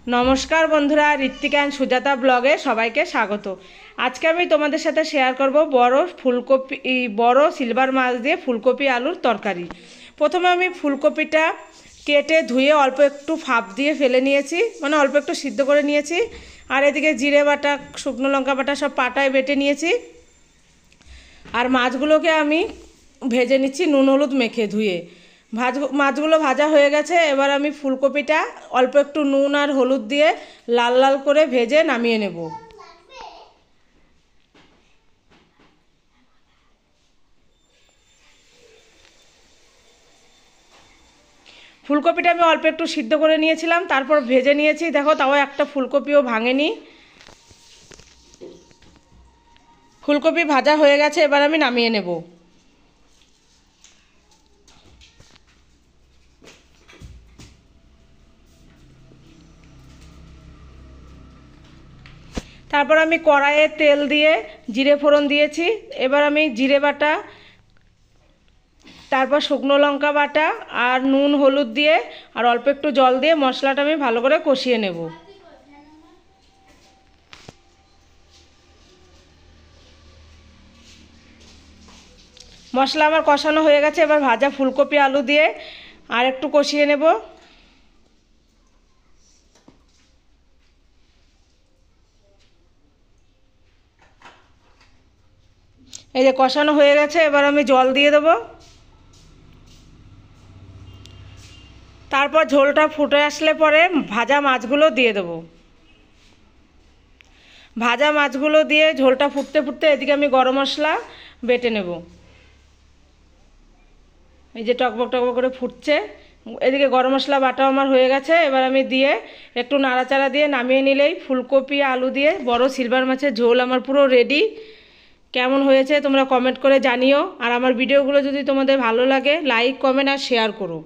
নমস্কার বন্ধুরা, ঋত্বিকা অ্যান্ড সুজাতা ব্লগে সবাইকে স্বাগত। আজকে আমি তোমাদের সাথে শেয়ার করব বড় সিলভার মাছ দিয়ে ফুলকপি আলুর তরকারি। প্রথমে আমি ফুলকপিটা কেটে ধুয়ে অল্প একটু ভাপ দিয়ে ফেলে নিয়েছি, মানে অল্প একটু সিদ্ধ করে নিয়েছি। আর এদিকে জিরে বাটা, শুকনো লঙ্কা বাটা সব পাটায় বেটে নিয়েছি। আর মাছগুলোকে আমি ভেজে নিচ্ছি নুন হলুদ মেখে ধুয়ে। মাছগুলো ভাজা হয়ে গেছে। এবার আমি ফুলকপিটা অল্প একটু নুন আর হলুদ দিয়ে লাল লাল করে ভেজে নামিয়ে নেব। ফুলকপিটা আমি অল্প একটু সিদ্ধ করে নিয়েছিলাম, তারপর ভেজে নিয়েছি। দেখো, তাও একটা ফুলকপিও ভাঙেনি। ফুলকপি ভাজা হয়ে গেছে, এবার আমি নামিয়ে নেব। তারপর আমি কড়াইয়ে তেল দিয়ে জিরে ফোড়ন দিয়েছি। এবার আমি জিরে বাটা, তারপর শুকনো লঙ্কা বাটা আর নুন হলুদ দিয়ে আর অল্প একটু জল দিয়ে মশলাটা আমি ভালো করে কষিয়ে নেব। মশলা আমার কষানো হয়ে গেছে। এবার ভাজা ফুলকপি আলু দিয়ে আর একটু কষিয়ে নেব। এই যে কষানো হয়ে গেছে, এবার আমি জল দিয়ে দেবো। তারপর ঝোলটা ফুটে আসলে পরে ভাজা মাছগুলো দিয়ে দেবো। ভাজা মাছগুলো দিয়ে ঝোলটা ফুটতে ফুটতে এদিকে আমি গরম মশলা বেটে নেব। এই যে টকবক টকবক করে ফুটছে, এদিকে গরম মশলা বাটা আমার হয়ে গেছে। এবার আমি দিয়ে একটু নাড়াচাড়া দিয়ে নামিয়ে নিলেই ফুলকপি আলু দিয়ে বড় সিলভার মাছের ঝোল আমার পুরো রেডি। কেমন হয়েছে তোমরা কমেন্ট করে জানিও। আর আমার ভিডিওগুলো যদি তোমাদের ভালো লাগে, লাইক কমেন্ট আর শেয়ার করো।